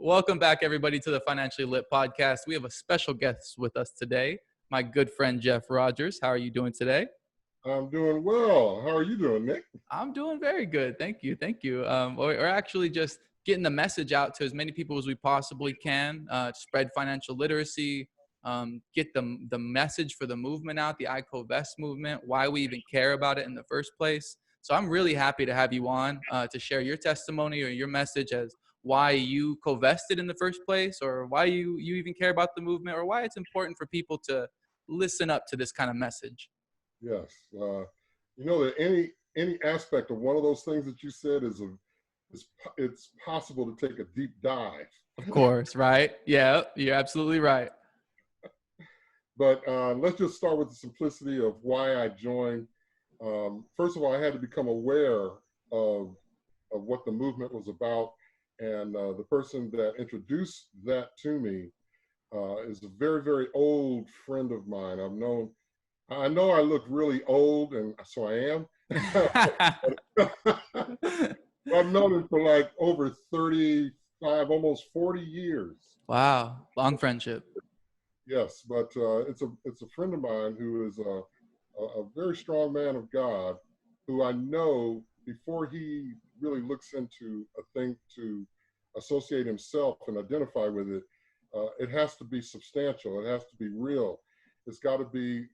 Welcome back, everybody, to the Financially Lit podcast. We have a special guest with us today, my good friend, Jeff Rogers. How are you doing today? I'm doing well. How are you doing, Nick? I'm doing very good. Thank you. We're actually just getting the message out to as many people as we possibly can, spread financial literacy, get the message for the movement out, the CoVest movement, why we even care about it in the first place. So I'm really happy to have you on to share your testimony or your message as why you co-vested in the first place, or why you even care about the movement, or why it's important for people to listen up to this kind of message. Yes. You know that any aspect of one of those things that you said it's possible to take a deep dive. Of course, right? Yeah, you're absolutely right. But let's just start with the simplicity of why I joined. First of all, I had to become aware of what the movement was about. And the person that introduced that to me is a very, very old friend of mine. I know I look really old, and so I am. I've known him for like over 35, almost 40 years. Wow, long friendship. Yes, but it's a friend of mine who is a very strong man of God, who I know before he really looks into a thing to associate himself and identify with it, it has to be substantial. It has to be real. It's got to be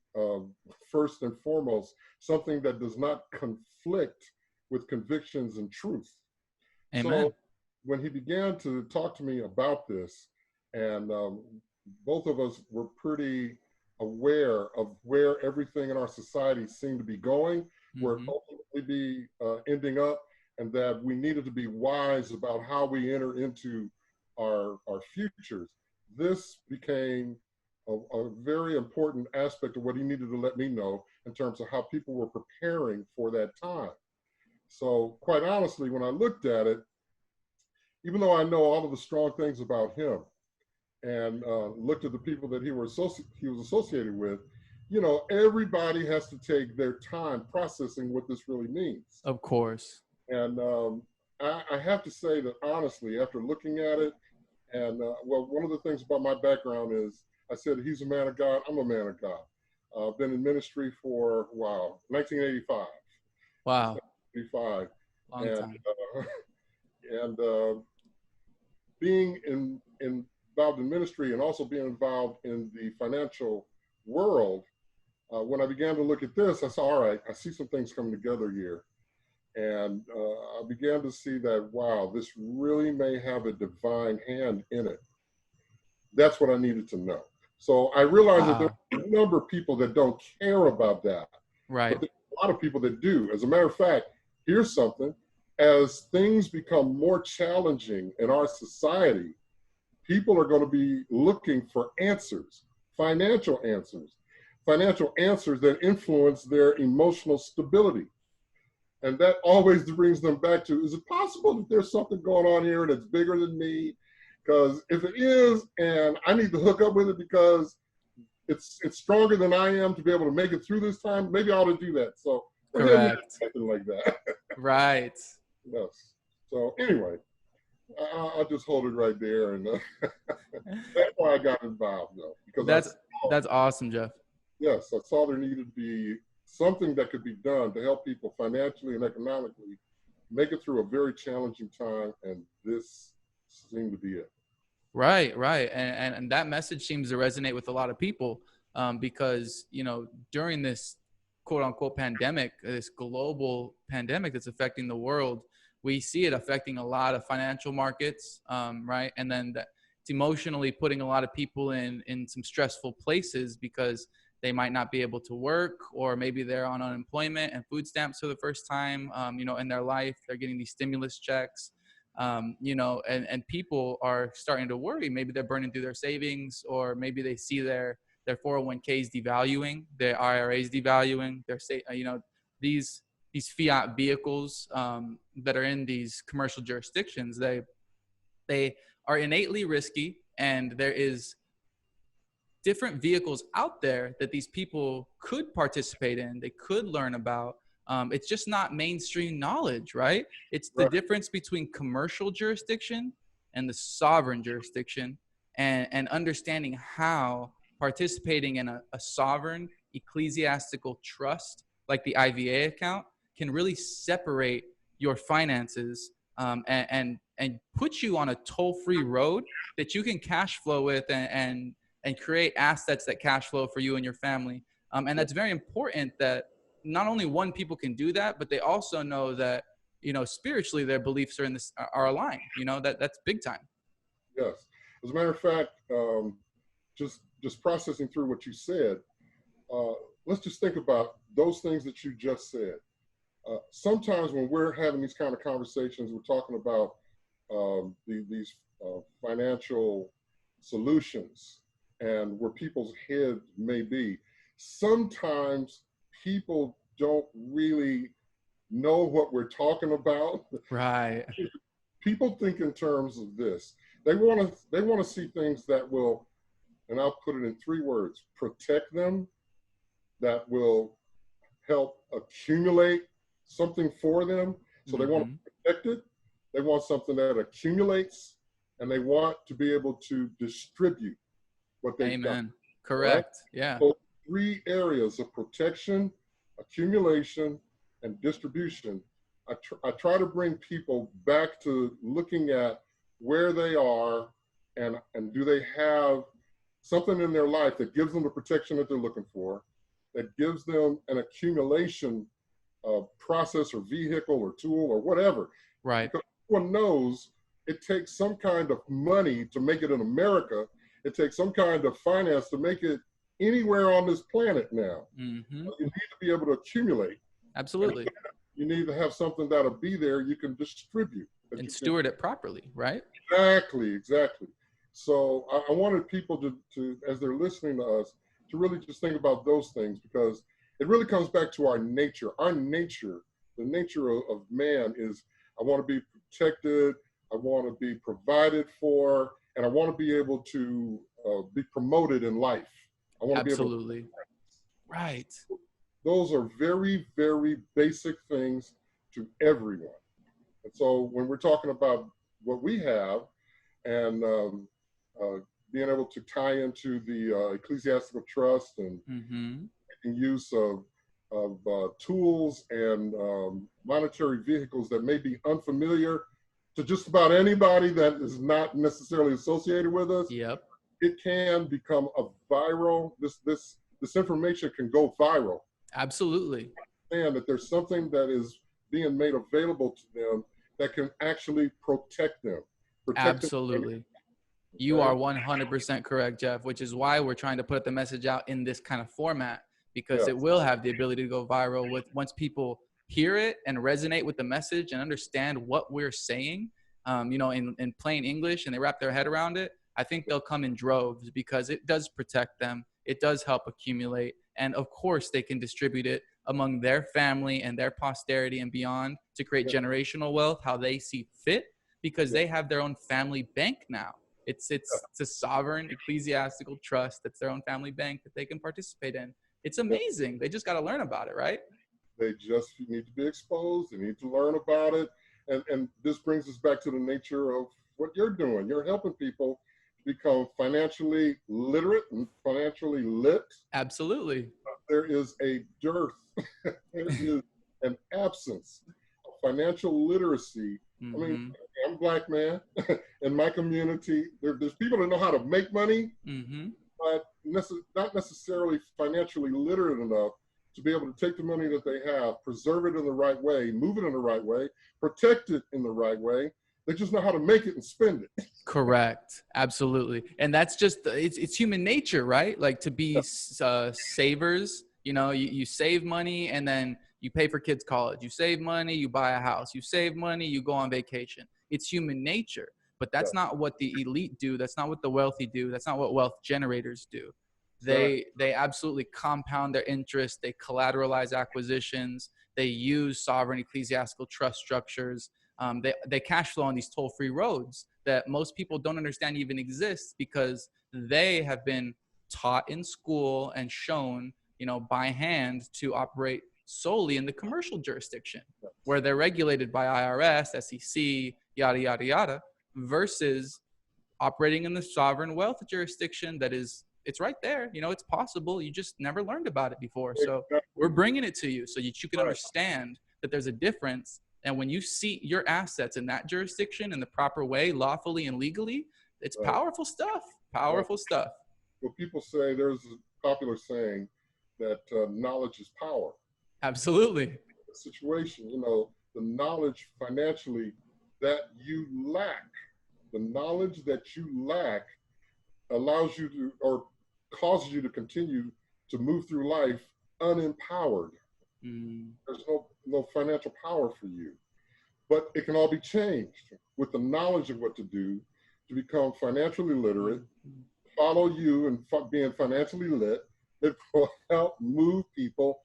first and foremost something that does not conflict with convictions and truth. Amen. So when he began to talk to me about this, and both of us were pretty aware of where everything in our society seemed to be going, where it ultimately be ending up, and that we needed to be wise about how we enter into our futures. This became a very important aspect of what he needed to let me know in terms of how people were preparing for that time. So quite honestly, when I looked at it, even though I know all of the strong things about him and looked at the people that he was associated with, you know, everybody has to take their time processing what this really means. Of course. And I have to say that honestly, after looking at it, and well, one of the things about my background is I said he's a man of God, I'm a man of God. I've been in ministry for, 1985. Wow. 85. Long and, time. And being involved in ministry and also being involved in the financial world, when I began to look at this, I saw, all right, I see some things coming together here. And I began to see that, wow, this really may have a divine hand in it. That's what I needed to know. So I realized that there are a number of people that don't care about that. Right. But there's a lot of people that do. As a matter of fact, here's something. As things become more challenging in our society, people are going to be looking for answers, financial answers that influence their emotional stability. And that always brings them back to, is it possible that there's something going on here that's bigger than me? Because if it is, and I need to hook up with it because it's stronger than I am to be able to make it through this time, maybe I ought to do that. So correct. Something like that. Right. Yes. So anyway, I'll just hold it right there. And that's why I got involved, though. Because that's awesome, Jeff. Yes, I saw there needed to be something that could be done to help people financially and economically make it through a very challenging time, and this seemed to be it. Right. And that message seems to resonate with a lot of people because, you know, during this quote unquote pandemic, this global pandemic that's affecting the world, we see it affecting a lot of financial markets, right? And then it's emotionally putting a lot of people in some stressful places because they might not be able to work, or maybe they're on unemployment and food stamps for the first time, you know, in their life. They're getting these stimulus checks, you know, and people are starting to worry. Maybe they're burning through their savings, or maybe they see their 401ks devaluing, their IRAs devaluing, you know, these fiat vehicles that are in these commercial jurisdictions. They are innately risky, and there is different vehicles out there that these people could participate in, they could learn about. It's just not mainstream knowledge, right? It's the difference between commercial jurisdiction and the sovereign jurisdiction, and understanding how participating in a sovereign ecclesiastical trust like the IVA account can really separate your finances, and put you on a toll-free road that you can cash flow with, and create assets that cash flow for you and your family. And that's very important, that not only one, people can do that, but they also know that, spiritually their beliefs are aligned. That's big time. Yes. As a matter of fact, just processing through what you said, let's just think about those things that you just said. Sometimes when we're having these kind of conversations, we're talking about these financial solutions and where people's heads may be. Sometimes people don't really know what we're talking about. Right. People think in terms of this. They want to see things that will, and I'll put it in 3 words, protect them, that will help accumulate something for them. So they want to protect it. They want something that accumulates, and they want to be able to distribute what they've done. Correct. Right? Yeah. So 3 areas of protection, accumulation, and distribution. I try to bring people back to looking at where they are, and do they have something in their life that gives them the protection that they're looking for, that gives them an accumulation process or vehicle or tool or whatever. Right. Because everyone knows it takes some kind of money to make it in America. It takes some kind of finance to make it anywhere on this planet now. You need to be able to accumulate. Absolutely. You need to have something that'll be there you can distribute. And steward it properly, right? Exactly. So I wanted people to, as they're listening to us, to really just think about those things, because it really comes back to our nature. Our nature, the nature of man is, I want to be protected, I want to be provided for, and I want to be able to be promoted in life. I want to be able to, right. Those are very, very basic things to everyone. And so when we're talking about what we have, and being able to tie into the ecclesiastical trust, and making use of tools and monetary vehicles that may be unfamiliar to just about anybody that is not necessarily associated with us. Yep. It can become a viral, this information can go viral. Absolutely. And that there's something that is being made available to them that can actually protect them. Absolutely. You are 100% correct, Jeff, which is why we're trying to put the message out in this kind of format, because it will have the ability to go viral once people hear it and resonate with the message and understand what we're saying, in plain English, and they wrap their head around it. I think they'll come in droves, because it does protect them. It does help accumulate. And of course, they can distribute it among their family and their posterity and beyond to create generational wealth how they see fit, because they have their own family bank now. It's a sovereign ecclesiastical trust that's their own family bank that they can participate in. It's amazing. They just got to learn about it, right? They just need to be exposed. They need to learn about it. And this brings us back to the nature of what you're doing. You're helping people become financially literate and financially lit. Absolutely. There is a dearth, there is an absence of financial literacy. I mean, I'm a Black man in my community. There's people that know how to make money, but not necessarily financially literate enough to be able to take the money that they have, preserve it in the right way, move it in the right way, protect it in the right way. They just know how to make it and spend it. Correct. Absolutely. And that's just, it's human nature, right? Like to be savers, you save money and then you pay for kids' college. You save money, you buy a house. You save money, you go on vacation. It's human nature. But that's not what the elite do. That's not what the wealthy do. That's not what wealth generators do. They absolutely compound their interest. They collateralize acquisitions. They use sovereign ecclesiastical trust structures. They cash flow on these toll-free roads that most people don't understand even exist, because they have been taught in school and shown, by hand to operate solely in the commercial jurisdiction, where they're regulated by IRS, SEC, yada, yada, yada, versus operating in the sovereign wealth jurisdiction that is, it's right there. You know, it's possible. You just never learned about it before. So we're Exactly. bringing it to you so that you can Right. understand that there's a difference. And when you see your assets in that jurisdiction in the proper way, lawfully and legally, it's Right. powerful stuff. Right. Powerful stuff. Well, people say there's a popular saying that knowledge is power. Absolutely. The situation, you know, the knowledge financially that you lack, the knowledge that you lack allows you to, or causes you to continue to move through life unempowered. There's no financial power for you. But it can all be changed with the knowledge of what to do to become financially literate, follow you and being financially lit. It will help move people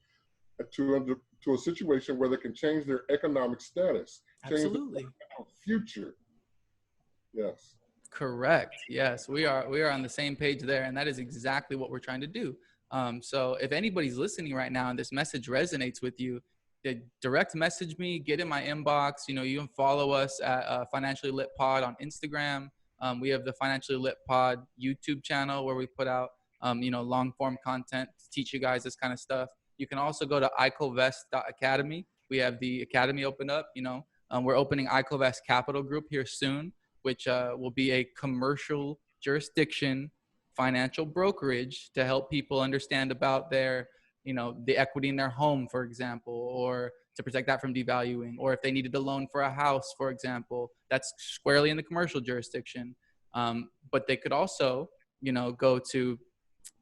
to a situation where they can change their economic status, change Absolutely. their future. Yes. Correct. Yes, we are on the same page there, and that is exactly what we're trying to do. So if anybody's listening right now and this message resonates with you, direct message me, get in my inbox. You know, you can follow us at Financially Lit Pod on Instagram. We have the Financially Lit Pod YouTube channel where we put out you know, long form content to teach you guys this kind of stuff. You can also go to CoVest.academy. We have the academy open up. You know, we're opening CoVest Capital Group here soon, which will be a commercial jurisdiction financial brokerage to help people understand about their, you know, the equity in their home, for example, or to protect that from devaluing, or if they needed a loan for a house, for example, that's squarely in the commercial jurisdiction. But they could also, you know, go to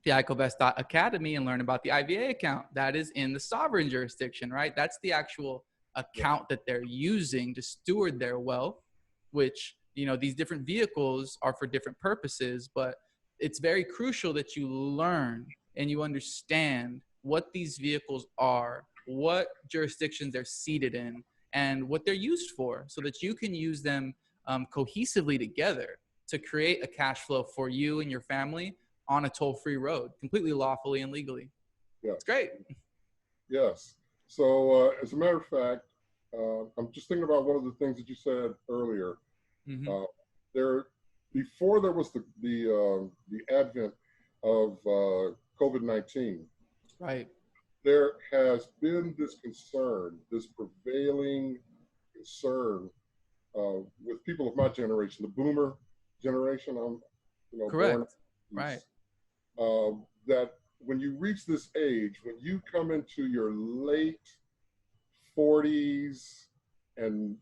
the ICOVest Academy and learn about the IVA account. That is in the sovereign jurisdiction, right? That's the actual account that they're using to steward their wealth, which, you know, these different vehicles are for different purposes, but it's very crucial that you learn and you understand what these vehicles are, what jurisdictions they're seated in, and what they're used for, so that you can use them cohesively together to create a cash flow for you and your family on a toll-free road, completely lawfully and legally. Yeah. It's great. Yes. So as a matter of fact, I'm just thinking about one of the things that you said earlier. There, before there was the advent of COVID-19, Right. there has been this concern, this prevailing concern with people of my generation, the boomer generation. I'm, you know, Correct. born. Right. That when you reach this age, when you come into your late 40s and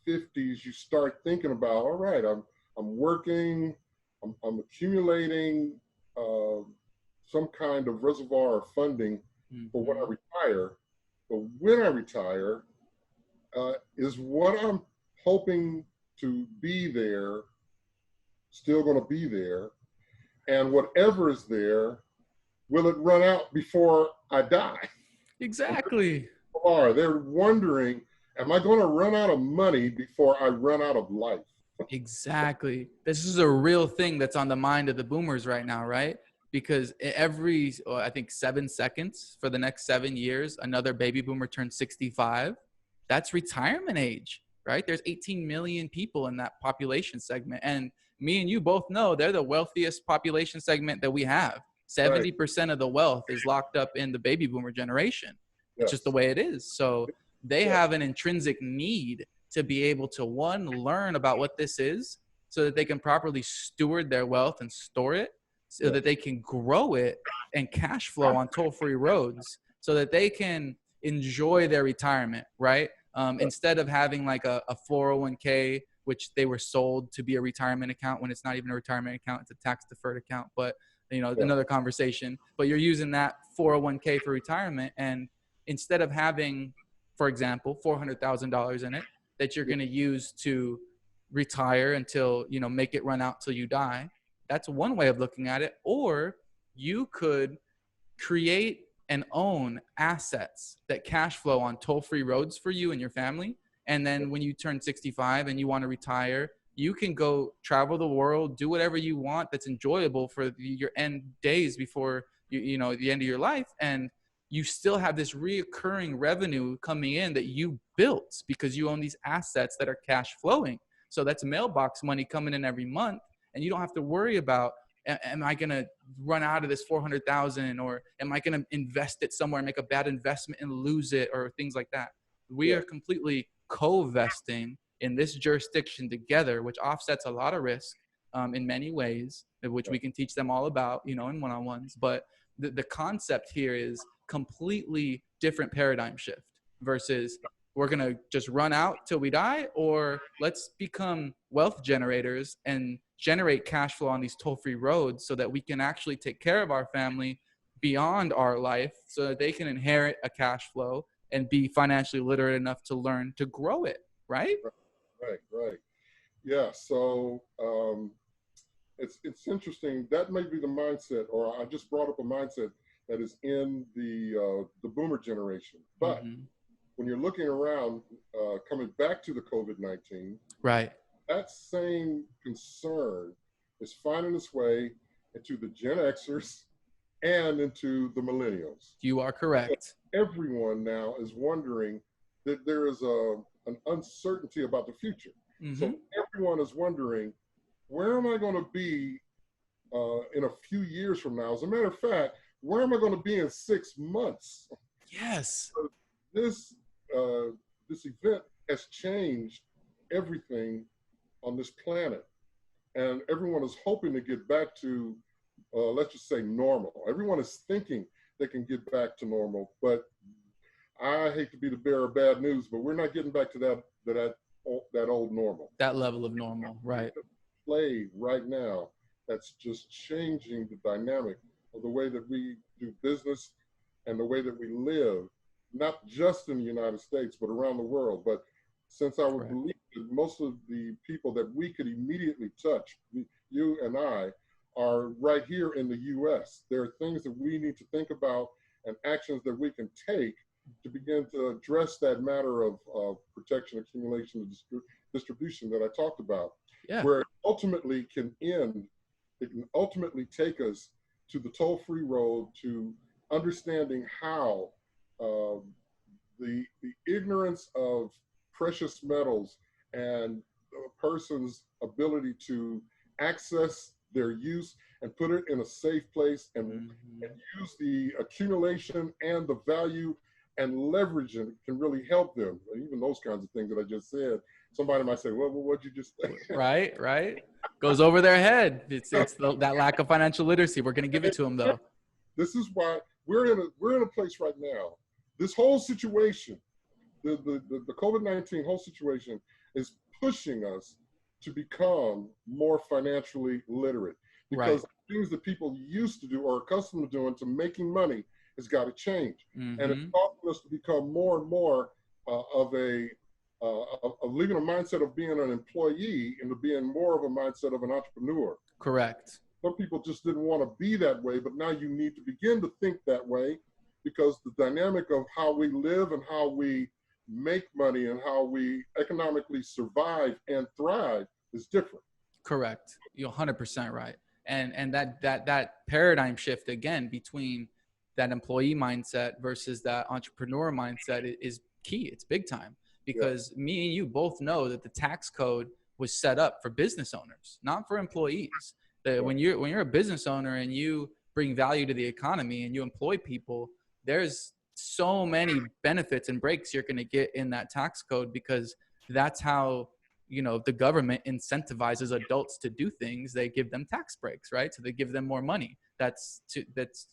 50s, you start thinking about, all right, I'm working, I'm accumulating some kind of reservoir of funding for when I retire. But when I retire, is what I'm hoping to be there still going to be there? And whatever is there, will it run out before I die? Exactly. They're wondering, am I going to run out of money before I run out of life? Exactly. This is a real thing that's on the mind of the boomers right now, right? Because every, I think 7 seconds for the next 7 years, another baby boomer turns 65. That's retirement age, right? There's 18 million people in that population segment. And me and you both know they're the wealthiest population segment that we have. 70% of the wealth is locked up in the baby boomer generation. It's just the way it is. So they have an intrinsic need to be able to, one, learn about what this is so that they can properly steward their wealth and store it, so that they can grow it and cash flow on toll-free roads so that they can enjoy their retirement, right? Instead of having like a 401k, which they were sold to be a retirement account when it's not even a retirement account, it's a tax deferred account, but you know, another conversation. But you're using that 401k for retirement, and instead of having, for example, $400,000 in it that you're going to use to retire until, you know, make it run out till you die. That's one way of looking at it. Or you could create and own assets that cash flow on toll-free roads for you and your family. And then when you turn 65 and you want to retire, you can go travel the world, do whatever you want that's enjoyable for your end days before you know, the end of your life. And you still have this reoccurring revenue coming in that you built because you own these assets that are cash flowing. So that's mailbox money coming in every month, and you don't have to worry about, am I going to run out of this 400,000, or am I going to invest it somewhere and make a bad investment and lose it, or things like that. We are completely co-vesting in this jurisdiction together, which offsets a lot of risk in many ways, which we can teach them all about, in one-on-ones. But the concept here is completely different paradigm shift versus we're going to just run out till we die, or let's become wealth generators and generate cash flow on these toll-free roads so that we can actually take care of our family beyond our life, so that they can inherit a cash flow and be financially literate enough to learn to grow it. Right. Right. Yeah. So it's interesting. That may be the mindset, or I just brought up a mindset that is in the boomer generation. But when you're looking around, coming back to the COVID-19, right, that same concern is finding its way into the Gen Xers and into the millennials. You are correct. Everyone now is wondering that there is an uncertainty about the future. So everyone is wondering, where am I going to be in a few years from now? As a matter of fact, where am I going to be in 6 months? Yes. This event has changed everything on this planet, and everyone is hoping to get back to, let's just say, normal. Everyone is thinking they can get back to normal, but I hate to be the bearer of bad news, but we're not getting back to that old normal. That level of normal, right? Play right now that's just changing the dynamic of the way that we do business and the way that we live, not just in the United States, but around the world. But since I would believe that most of the people that we could immediately touch, you and I, are right here in the US. There are things that we need to think about and actions that we can take to begin to address that matter of protection, accumulation, and distribution that I talked about, where it ultimately can end. It can ultimately take us to the toll-free road, to understanding how the ignorance of precious metals and a person's ability to access their use and put it in a safe place and use the accumulation and the value and leverage it can really help them. Even those kinds of things that I just said. Somebody might say, well, what'd you just say? Right. Goes over their head. It's that lack of financial literacy. We're going to give it to them, though. This is why we're in a place right now. This whole situation, the COVID-19 whole situation is pushing us to become more financially literate, because things that people used to do or accustomed to doing to making money has got to change. And it's causing us to become more and more of leaving a mindset of being an employee into being more of a mindset of an entrepreneur. Correct. Some people just didn't want to be that way, but now you need to begin to think that way, because the dynamic of how we live and how we make money and how we economically survive and thrive is different. Correct. You're 100% right. And that paradigm shift again between that employee mindset versus that entrepreneur mindset is key. It's big time, because me and you both know that the tax code was set up for business owners, not for employees. That when you're a business owner and you bring value to the economy and you employ people, there's so many benefits and breaks you're going to get in that tax code, because that's how the government incentivizes adults to do things. They give them tax breaks, right? So they give them more money. That's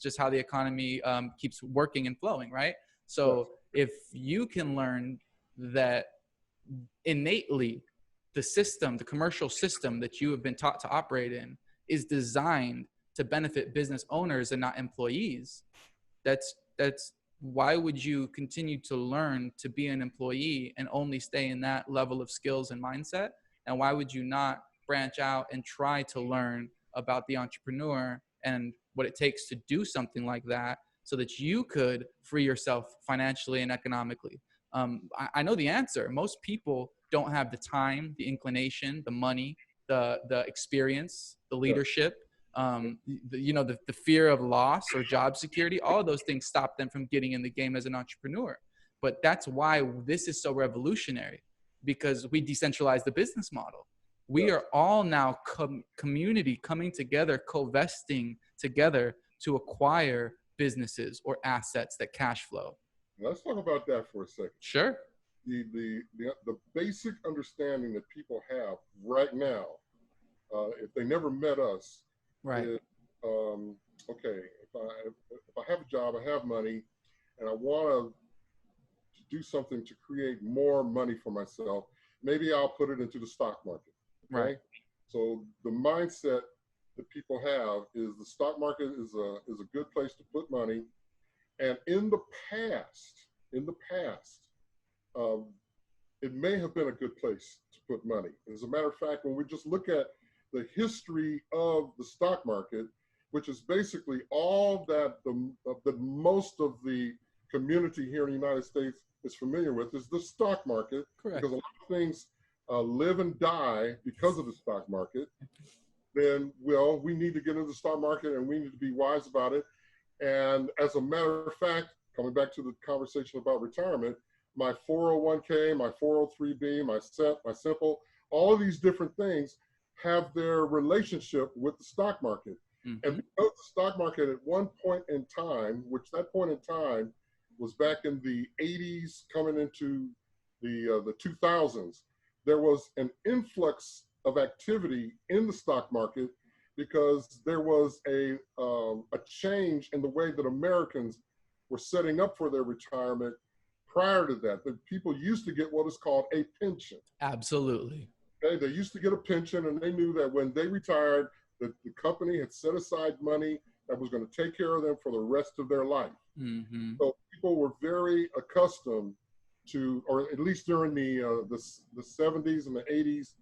just how the economy keeps working and flowing, right? So if you can learn that innately the commercial system that you have been taught to operate in is designed to benefit business owners and not employees, that's why would you continue to learn to be an employee and only stay in that level of skills and mindset? And why would you not branch out and try to learn about the entrepreneur and what it takes to do something like that, so that you could free yourself financially and economically? I know the answer. Most people don't have the time, the inclination, the money, the experience, the leadership, the fear of loss or job security. All of those things stop them from getting in the game as an entrepreneur. But that's why this is so revolutionary. because we decentralized the business model. We Yes. are all now community coming together, co-vesting together to acquire businesses or assets that cash flow. Let's talk about that for a second. Sure. The basic understanding that people have right now, if they never met us, Right. is okay. If I have a job, I have money, and I want to do something to create more money for myself, maybe I'll put it into the stock market. Okay? Right. So the mindset that people have is the stock market is a good place to put money. And in the past, it may have been a good place to put money. As a matter of fact, when we just look at the history of the stock market, which is basically all that the most of the community here in the United States is familiar with, is the stock market. Correct. Because a lot of things live and die because of the stock market. Then, well, we need to get into the stock market and we need to be wise about it. And as a matter of fact, coming back to the conversation about retirement, my 401k, my 403b, my SEP, my Simple, all of these different things have their relationship with the stock market. Mm-hmm. And because the stock market at one point in time, which that point in time was back in the 80s coming into the 2000s, there was an influx of activity in the stock market because there was a change in the way that Americans were setting up for their retirement. Prior to that, the people used to get what is called a pension. Absolutely. Okay, they used to get a pension, and they knew that when they retired, the company had set aside money that was going to take care of them for the rest of their life. Mm-hmm. So people were very accustomed to, or at least during the 70s and the 80s,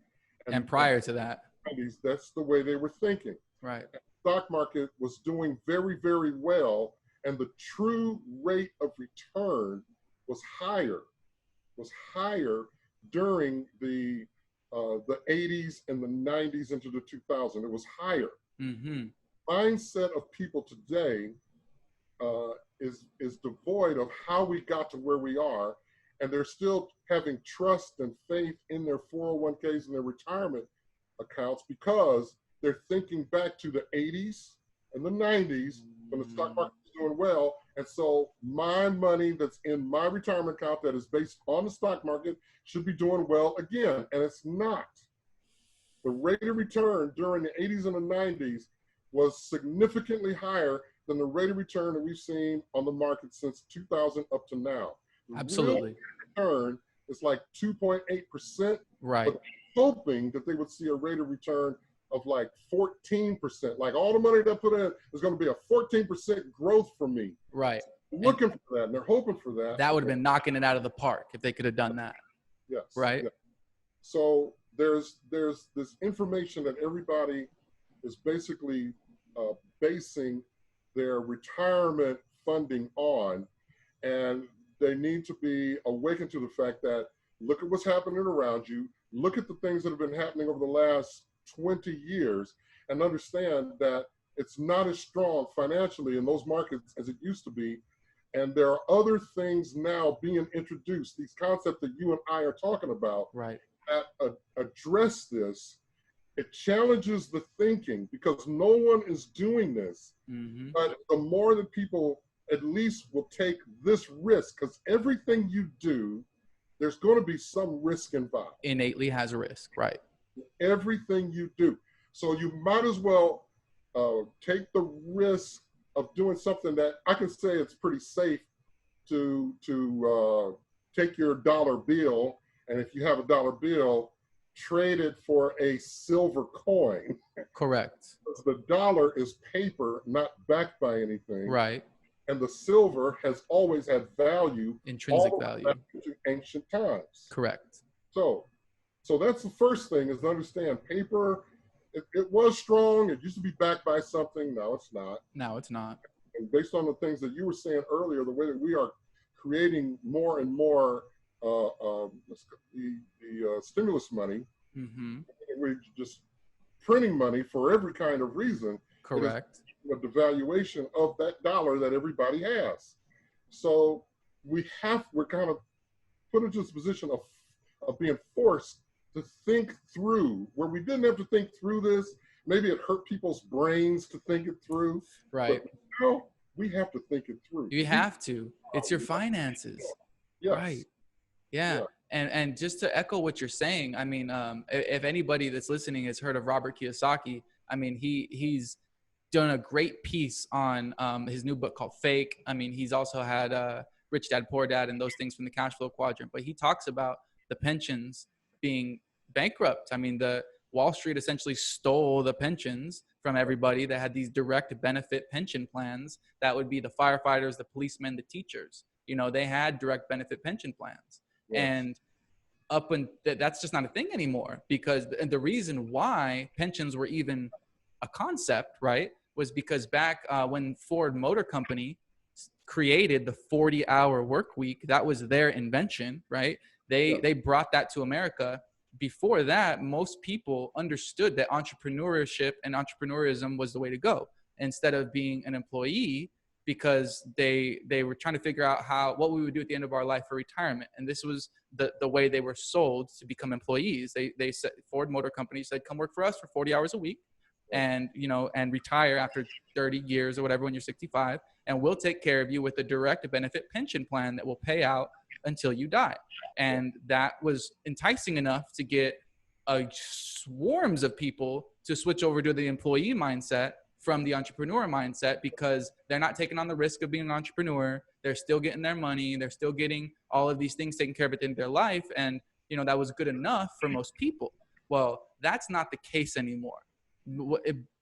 and prior to that, 90s, that's the way they were thinking. Right. And the stock market was doing very, very well, and the true rate of return was higher during the 80s and the 90s into the 2000s. It was higher. Mm-hmm. Mindset of people today is devoid of how we got to where we are, and they're still having trust and faith in their 401ks and their retirement accounts because they're thinking back to the 80s and the 90s when the stock market was doing well. And so my money that's in my retirement account that is based on the stock market should be doing well again. And it's not. The rate of return during the 80s and the 90s was significantly higher than the rate of return that we've seen on the market since 2000 up to now. The absolutely. Real return is like 2.8%. Right. But hoping that they would see a rate of return of like 14%. Like all the money they put in is going to be a 14% growth for me. Right. So looking for that, and they're hoping for that. That would have been knocking it out of the park if they could have done that. Yes. Right. Yes. So there's this information that everybody is basically basing their retirement funding on, and they need to be awakened to the fact that look at what's happening around you, look at the things that have been happening over the last 20 years, and understand that it's not as strong financially in those markets as it used to be. And there are other things now being introduced, these concepts that you and I are talking about, right, that address this. It challenges the thinking because no one is doing this. Mm-hmm. But the more that people at least will take this risk, because everything you do, there's going to be some risk involved. Innately has a risk, right? Everything you do. So you might as well take the risk of doing something that I can say it's pretty safe to take your dollar bill, and if you have a dollar bill, trade it for a silver coin. Correct. Because the dollar is paper, not backed by anything. Right. And the silver has always had value. Intrinsic value. To ancient times. Correct. So that's the first thing, is to understand paper, it was strong. It used to be backed by something. Now it's not. No, it's not. And based on the things that you were saying earlier, the way that we are creating more and more the stimulus money, mm-hmm. We're just printing money for every kind of reason. Correct. The devaluation of that dollar that everybody has. So we're kind of put into this position of of being forced to think through, where we didn't have to think through this. Maybe it hurt people's brains to think it through, Right. but now we have to think it through. You have to. It's your finances. Yes. Right. Yeah. Yeah. And just to echo what you're saying, I mean, if anybody that's listening has heard of Robert Kiyosaki, I mean, he's done a great piece on his new book called Fake. I mean, he's also had Rich Dad Poor Dad and those things from the cash flow quadrant. But he talks about the pensions being bankrupt. I mean, the Wall Street essentially stole the pensions from everybody that had these direct benefit pension plans. That would be the firefighters, the policemen, the teachers. You know, they had direct benefit pension plans. Yes. And up and that's just not a thing anymore, because the reason why pensions were even a concept, right, was because back when Ford Motor Company created the 40-hour work week, that was their invention, right? They brought that to America. Before that, most people understood that entrepreneurship and entrepreneurism was the way to go instead of being an employee, because they were trying to figure out what we would do at the end of our life for retirement. And this was the way they were sold to become employees. They said, Ford Motor Company said, come work for us for 40 hours a week and, you know, and retire after 30 years or whatever when you're 65, and we'll take care of you with a direct benefit pension plan that will pay out until you die. And that was enticing enough to get swarms of people to switch over to the employee mindset from the entrepreneur mindset, because they're not taking on the risk of being an entrepreneur. They're still getting their money. They're still getting all of these things taken care of at the end of their life. And, you know, that was good enough for most people. Well, that's not the case anymore.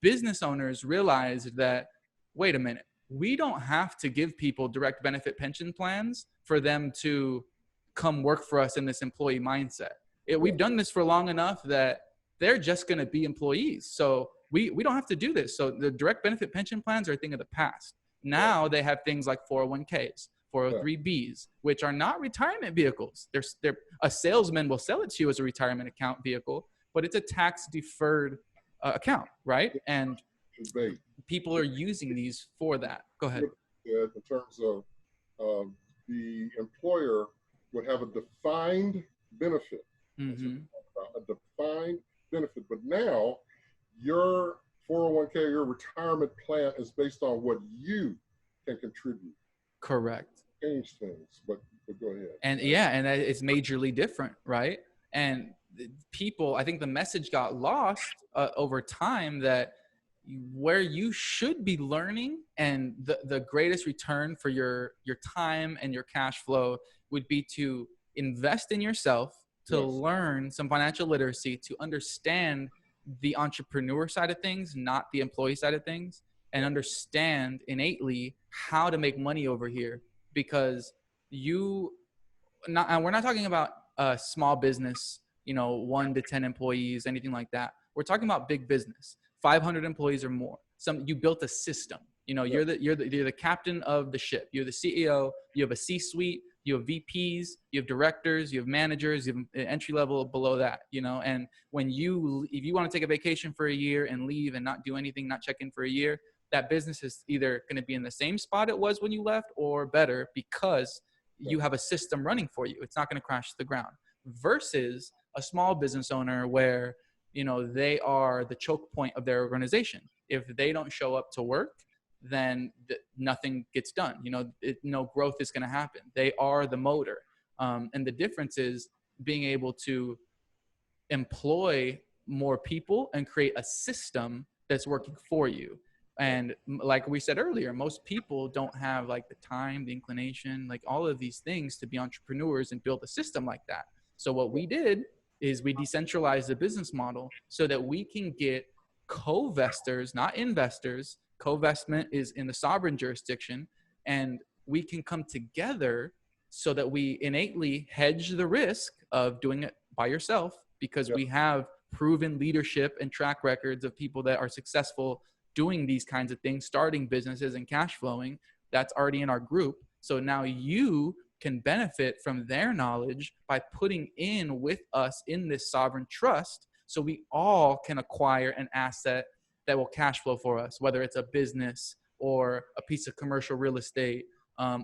Business owners realized that, wait a minute, we don't have to give people direct benefit pension plans for them to come work for us in this employee mindset. We've done this for long enough that they're just going to be employees. So we don't have to do this. So the direct benefit pension plans are a thing of the past. Now they have things like 401ks, 403bs, which are not retirement vehicles. They're a salesman will sell it to you as a retirement account vehicle, but it's a tax deferred account, right? And people are using these for that. Go ahead. In terms of the employer would have a defined benefit, Mm-hmm. a defined benefit. But now your 401k, your retirement plan is based on what you can contribute. Correct. Change things, but go ahead. And yeah, and it's majorly different, right? And people, I think the message got lost over time that where you should be learning and the greatest return for your time and your cash flow would be to invest in yourself, to learn some financial literacy, to understand the entrepreneur side of things, not the employee side of things, and understand innately how to make money over here. Because and we're not talking about a small business, 1 to 10 employees, anything like that. We're talking about big business, 500 employees or more. You built a system. You're the captain of the ship. You're the CEO. You have a C-suite. You have VPs. You have directors. You have managers. You have entry level below that. And if you want to take a vacation for a year and leave and not do anything, not check in for a year, that business is either going to be in the same spot it was when you left or better, because you have a system running for you. It's not going to crash to the ground. Versus a small business owner where they are the choke point of their organization. If they don't show up to work, then nothing gets done. No growth is going to happen. They are the motor. And the difference is being able to employ more people and create a system that's working for you. And like we said earlier, most people don't have like the time, the inclination, like all of these things to be entrepreneurs and build a system like that. So what we did is we decentralized the business model so that we can get co-vestors, not investors. Co-vestment is in the sovereign jurisdiction, and we can come together so that we innately hedge the risk of doing it by yourself, because we have proven leadership and track records of people that are successful doing these kinds of things, starting businesses and cash flowing. That's already in our group. So now you can benefit from their knowledge by putting in with us in this sovereign trust, so we all can acquire an asset that will cash flow for us, whether it's a business or a piece of commercial real estate,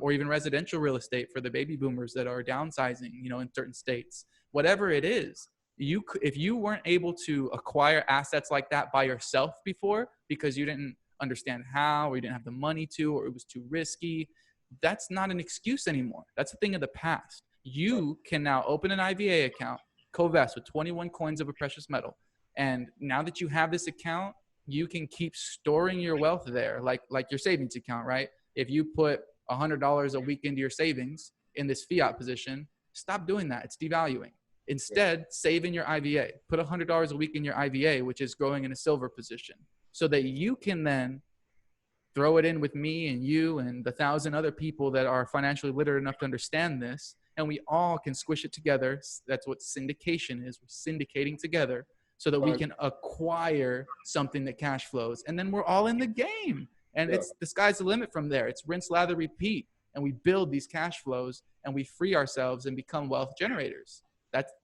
or even residential real estate for the baby boomers that are downsizing, in certain states. whatever it is. If you weren't able to acquire assets like that by yourself before because you didn't understand how, or you didn't have the money to, or it was too risky, that's not an excuse anymore. That's a thing of the past. You can now open an IVA account, CoVest, with 21 coins of a precious metal. And now that you have this account, you can keep storing your wealth there, like your savings account, right? If you put $100 a week into your savings in this fiat position, stop doing that. It's devaluing. Instead, save in your IVA. Put $100 a week in your IVA, which is growing in a silver position, so that you can then throw it in with me and you and the 1,000 other people that are financially literate enough to understand this, and we all can squish it together. That's what syndication is. We're syndicating together so that we can acquire something that cash flows, and then we're all in the game. And it's the sky's the limit from there. It's rinse, lather, repeat, and we build these cash flows and we free ourselves and become wealth generators.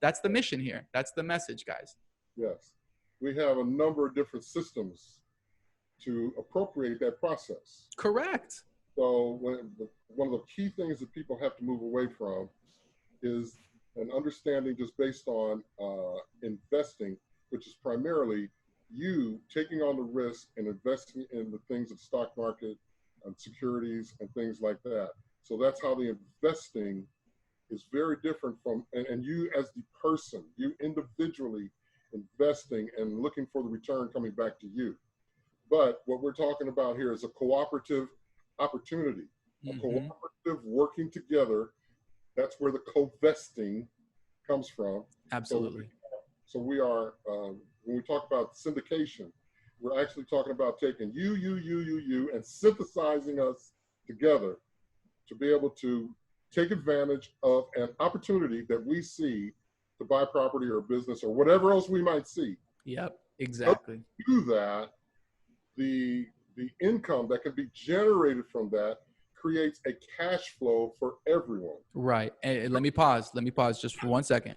That's the mission here. That's the message, guys. Yes, we have a number of different systems to appropriate that process. Correct. So one of the key things that people have to move away from is an understanding just based on investing, which is primarily you taking on the risk and investing in the things of the stock market and securities and things like that. So that's how the investing is very different from, and you as the person, you individually investing and looking for the return coming back to you. But what we're talking about here is a cooperative opportunity, a cooperative working together. That's where the co-vesting comes from. Absolutely. So we are, when we talk about syndication, we're actually talking about taking you, and synthesizing us together to be able to take advantage of an opportunity that we see to buy property or business or whatever else we might see. Yep, exactly. Do that, the income that can be generated from that creates a cash flow for everyone. Right. And let me pause just for 1 second,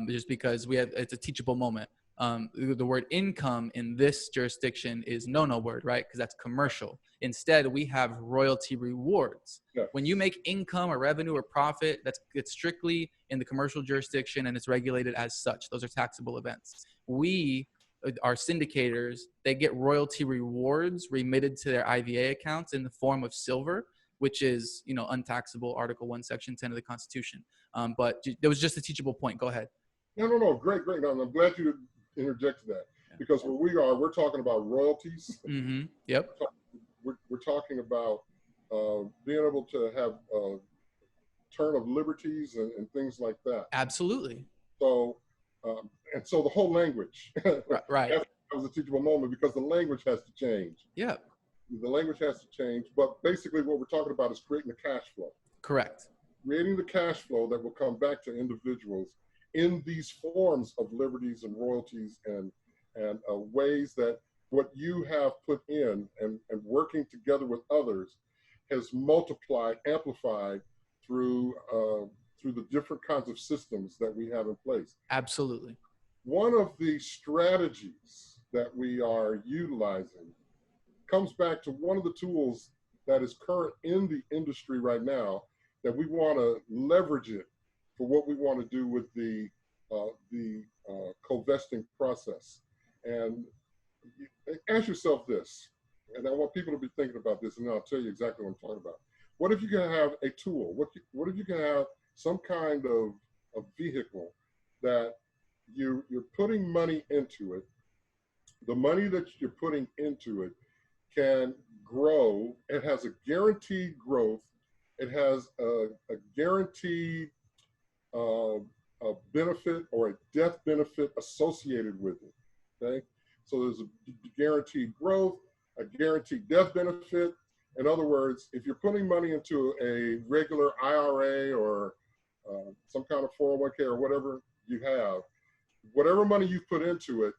just because it's a teachable moment. The word income in this jurisdiction is no word, right? Because that's commercial. Instead, we have royalty rewards. Yes. When you make income or revenue or profit, it's strictly in the commercial jurisdiction and it's regulated as such. Those are taxable events. Our syndicators, they get royalty rewards remitted to their IVA accounts in the form of silver, which is, untaxable, Article 1, Section 10 of the Constitution. But there was just a teachable point. Go ahead. No. Great. No, I'm glad you interjected that, because where we're talking about royalties. Mm-hmm. Yep. We're talking about being able to have turn of liberties and things like that. Absolutely. So, and so the whole language, right. That was a teachable moment, because the language has to change. Yeah. The language has to change, but basically what we're talking about is creating the cash flow. Correct. Creating the cash flow that will come back to individuals in these forms of liberties and royalties and ways that what you have put in and working together with others has multiplied, amplified through the different kinds of systems that we have in place. Absolutely. One of the strategies that we are utilizing comes back to one of the tools that is current in the industry right now, that we want to leverage it for what we want to do with the co-vesting process. And ask yourself this, and I want people to be thinking about this, and then I'll tell you exactly what I'm talking about. What if you can have a tool? What if you can have some kind of a vehicle that you're putting money into it? The money that you're putting into it can grow. It has a guaranteed growth. It has a guaranteed a benefit or a death benefit associated with it. Okay, so there's a guaranteed growth, a guaranteed death benefit. In other words, if you're putting money into a regular IRA or some kind of 401k or whatever you have, whatever money you put into it,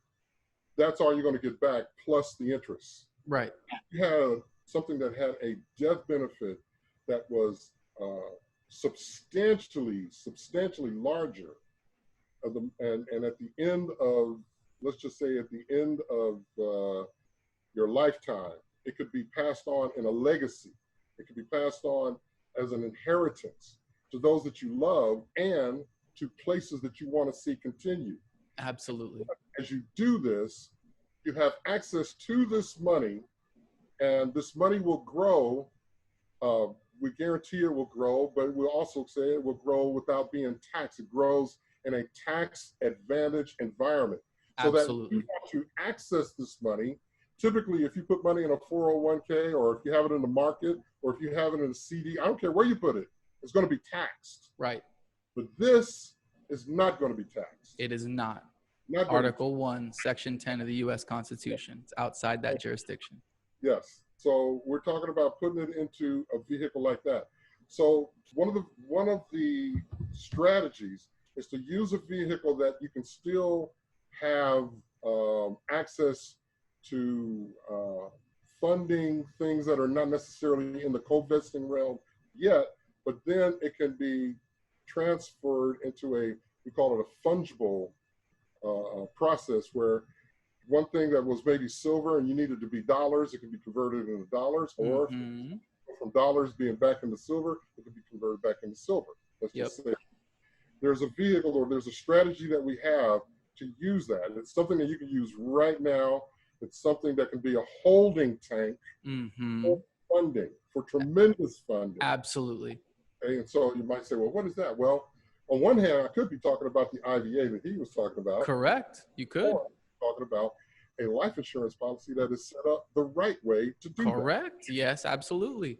that's all you're going to get back, plus the interest. Right. You had something that had a death benefit that was substantially larger, and at the end of, let's just say at the end of your lifetime, it could be passed on in a legacy. It could be passed on as an inheritance to those that you love and to places that you want to see continue. Absolutely. As you do this, you have access to this money, and this money will grow. We guarantee it will grow, but we'll also say it will grow without being taxed. It grows in a tax advantage environment. So that if you want to access this money, typically if you put money in a 401k, or if you have it in the market, or if you have it in a CD, I don't care where you put it, it's going to be taxed. Right. But this is not going to be taxed. It is not. Article 1, Section 10 of the U.S. Constitution. It's outside that jurisdiction. Yes. So we're talking about putting it into a vehicle like that. So one of the strategies is to use a vehicle that you can still have access to funding things that are not necessarily in the co-vesting realm yet, but then it can be transferred into we call it a fungible process, where one thing that was maybe silver and you needed to be dollars, it can be converted into dollars, or from dollars being back into silver, it can be converted back into silver. Let's just say there's a vehicle or there's a strategy that we have to use that. It's something that you can use right now. It's something that can be a holding tank for funding, for tremendous funding. Absolutely. Okay, and so you might say, well, what is that? Well, on one hand, I could be talking about the IVA that he was talking about. Correct. You could. Or talking about a life insurance policy that is set up the right way to do that. Correct. Yes, absolutely.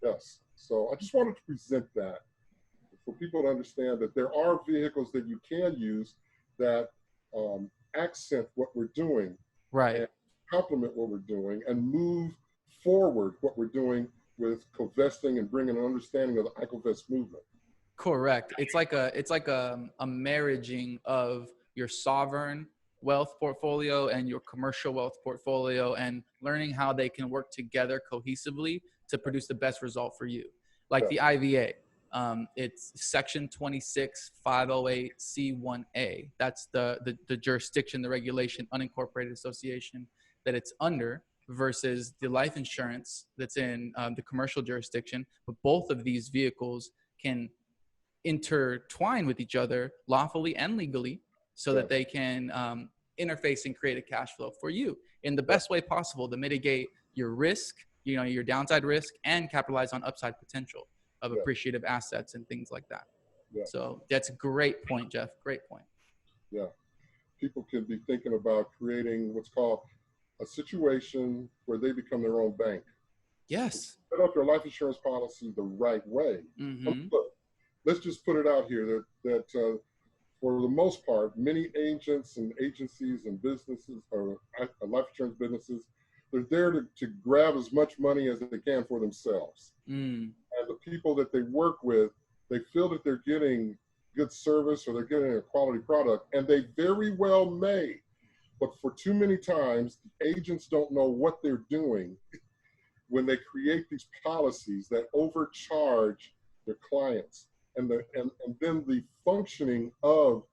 Yes. So I just wanted to present that for people to understand that there are vehicles that you can use that accent what we're doing, right, and complement what we're doing, and move forward what we're doing with co-vesting and bringing an understanding of the ICOVEST movement. Correct. It's like a marriaging of your sovereign wealth portfolio and your commercial wealth portfolio, and learning how they can work together cohesively to produce the best result for you. Like the IVA, it's Section 26508C1A. That's the jurisdiction, the regulation, unincorporated association that it's under, versus the life insurance that's in the commercial jurisdiction. But both of these vehicles can intertwine with each other lawfully and legally, so that they can interface and create a cash flow for you in the best way possible to mitigate your risk, your downside risk, and capitalize on upside potential of appreciative assets and things like that. So that's a great point, Jeff. Great point. Yeah. People can be thinking about creating what's called a situation where they become their own bank. Yes. Set up their life insurance policy the right way. Look, let's just put it out here that for the most part, many agents and agencies and businesses, or life insurance businesses, they're there to grab as much money as they can for themselves. And the people that they work with, they feel that they're getting good service or they're getting a quality product, and they very well may. But for too many times, the agents don't know what they're doing when they create these policies that overcharge their clients. And then the functioning of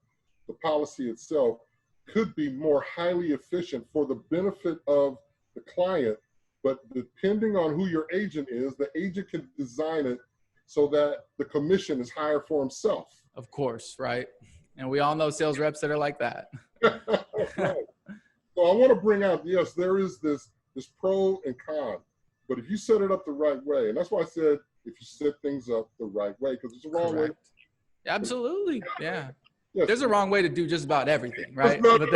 the policy itself could be more highly efficient for the benefit of the client, but depending on who your agent is, the agent can design it so that the commission is higher for himself. Of course, right? And we all know sales reps that are like that. Right. So I want to bring out, yes, there is this pro and con, but if you set it up the right way, and that's why I said if you set things up the right way, because it's the wrong way. Absolutely, yeah. Yes. There's a wrong way to do just about everything, right? But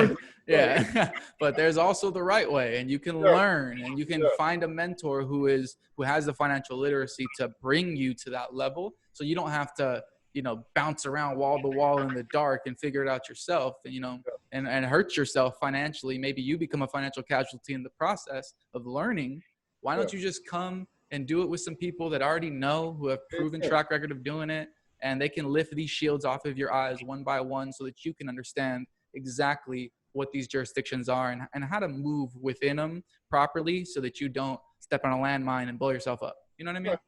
but there's also the right way, and you can learn, and you can find a mentor who has the financial literacy to bring you to that level, so you don't have to bounce around wall to wall in the dark and figure it out yourself, and and hurt yourself financially. Maybe you become a financial casualty in the process of learning. Why don't you just come and do it with some people that already know, who have proven track record of doing it, and they can lift these shields off of your eyes one by one, so that you can understand exactly what these jurisdictions are and how to move within them properly, so that you don't step on a landmine and blow yourself up. You know what I mean?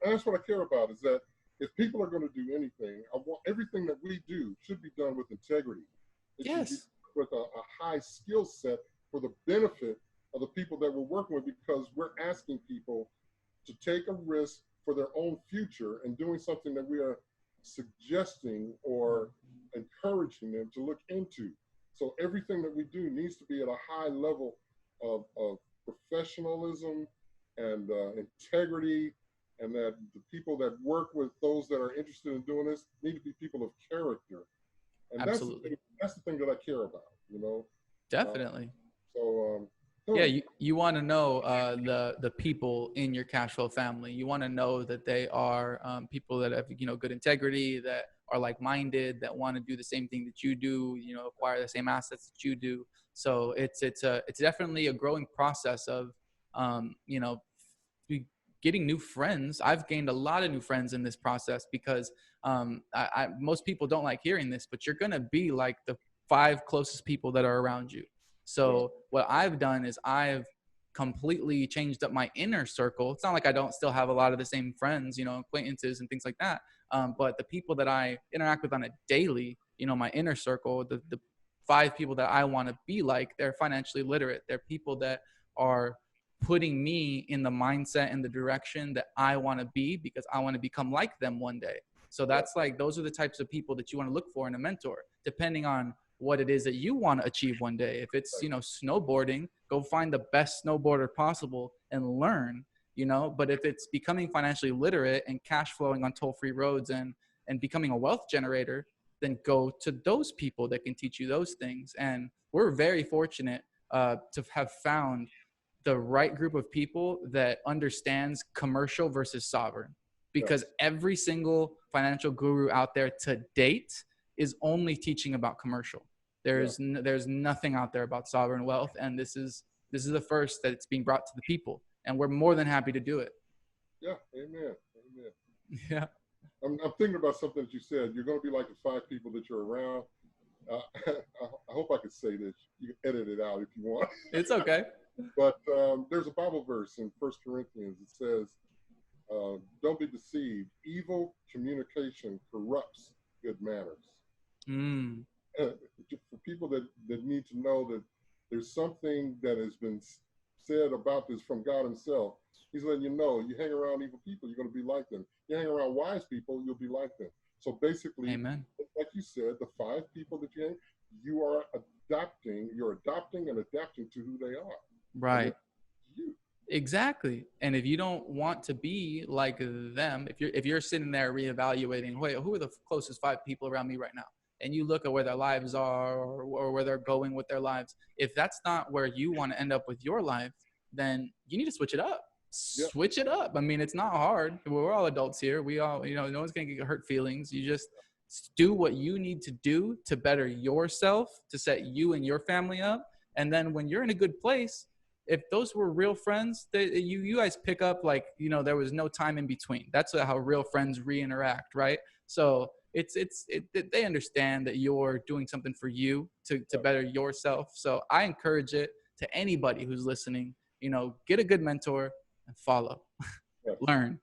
And that's what I care about, is that if people are going to do anything, I want everything that we do should be done with integrity. It should be with a high skill set for the benefit of the people that we're working with, because we're asking people to take a risk for their own future and doing something that we are suggesting or encouraging them to look into. So everything that we do needs to be at a high level of professionalism and integrity, and that the people that work with those that are interested in doing this need to be people of character. And Absolutely. that's the thing that I care about, you know. Uh, Definitely. so Yeah, you want to know the people in your cash flow family. You want to know that they are people that have good integrity, that are like-minded, that want to do the same thing that you do, acquire the same assets that you do. So it's definitely a growing process of um, you know getting new friends. I've gained a lot of new friends in this process because most people don't like hearing this, but you're gonna be like the 5 closest people that are around you. yeah, So what I've done is I've completely changed up my inner circle. It's not like I don't still have a lot of the same friends, acquaintances and things like that. But the people that I interact with on a daily, my inner circle, the 5 people that I want to be like, they're financially literate. They're people that are putting me in the mindset and the direction that I want to be, because I want to become like them one day. So yeah, that's like, those are the types of people that you want to look for in a mentor, depending on what it is that you want to achieve one day. If it's, right, snowboarding, go find the best snowboarder possible and learn, but if it's becoming financially literate and cash flowing on toll-free roads and becoming a wealth generator, then go to those people that can teach you those things. And we're very fortunate to have found the right group of people that understands commercial versus sovereign, because yes, every single financial guru out there to date is only teaching about commercial. yeah, There's nothing out there about sovereign wealth, and this is the first that it's being brought to the people, and we're more than happy to do it. yeah, amen, amen. Yeah, I'm thinking about something that you said. You're going to be like the 5 people that you're around. I hope I could say this. You can edit it out if you want. it's okay. But there's a Bible verse in First Corinthians. It says, "Don't be deceived. Evil communication corrupts good manners." Mm, For people that need to know that there's something that has been said about this from God Himself. He's letting you know, you hang around evil people, you're going to be like them. You hang around wise people, you'll be like them. So basically, amen. like you said, the 5 people that you are you're adopting and adapting to who they are. And Right. it's you. Exactly. And if you don't want to be like them, if you're sitting there reevaluating, wait, who are the closest 5 people around me right now? And you look at where their lives are, or where they're going with their lives. If that's not where you want to end up with your life, then you need to switch it up. Yeah, Switch it up. I mean, it's not hard. We're all adults here. We all, no one's going to get hurt feelings. You just do what you need to do to better yourself, to set you and your family up. And then when you're in a good place, if those were real friends, you guys pick up like, there was no time in between. That's how real friends re-interact, right? So they understand that you're doing something for you to yeah, better yourself. So I encourage it to anybody who's listening. Get a good mentor and follow. yes. Learn.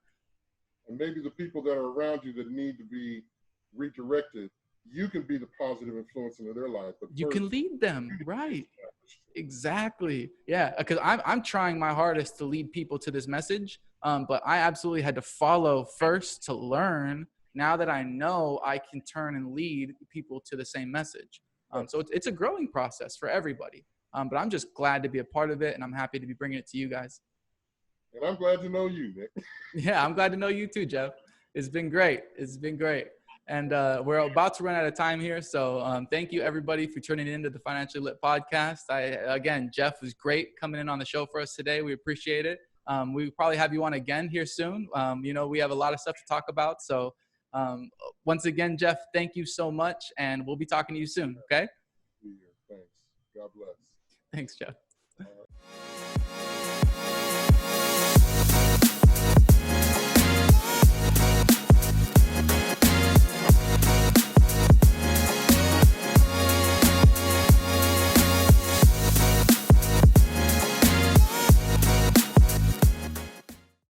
And maybe the people that are around you that need to be redirected, you can be the positive influence into their life. But You first, can lead them, you need to be right? established. Exactly. Yeah, because I'm trying my hardest to lead people to this message, but I absolutely had to follow first to learn. Now that I know, I can turn and lead people to the same message. Yes. So it's a growing process for everybody. But I'm just glad to be a part of it, and I'm happy to be bringing it to you guys. And I'm glad to know you, Nick. Yeah, I'm glad to know you too, Jeff. It's been great. It's been great. And we're about to run out of time here. So thank you, everybody, for tuning into the Financially Lit podcast. Again, Jeff was great coming in on the show for us today. We appreciate it. We probably have you on again here soon. We have a lot of stuff to talk about. So once again, Jeff, thank you so much. And we'll be talking to you soon. Okay? Thanks. God bless. Thanks, Jeff.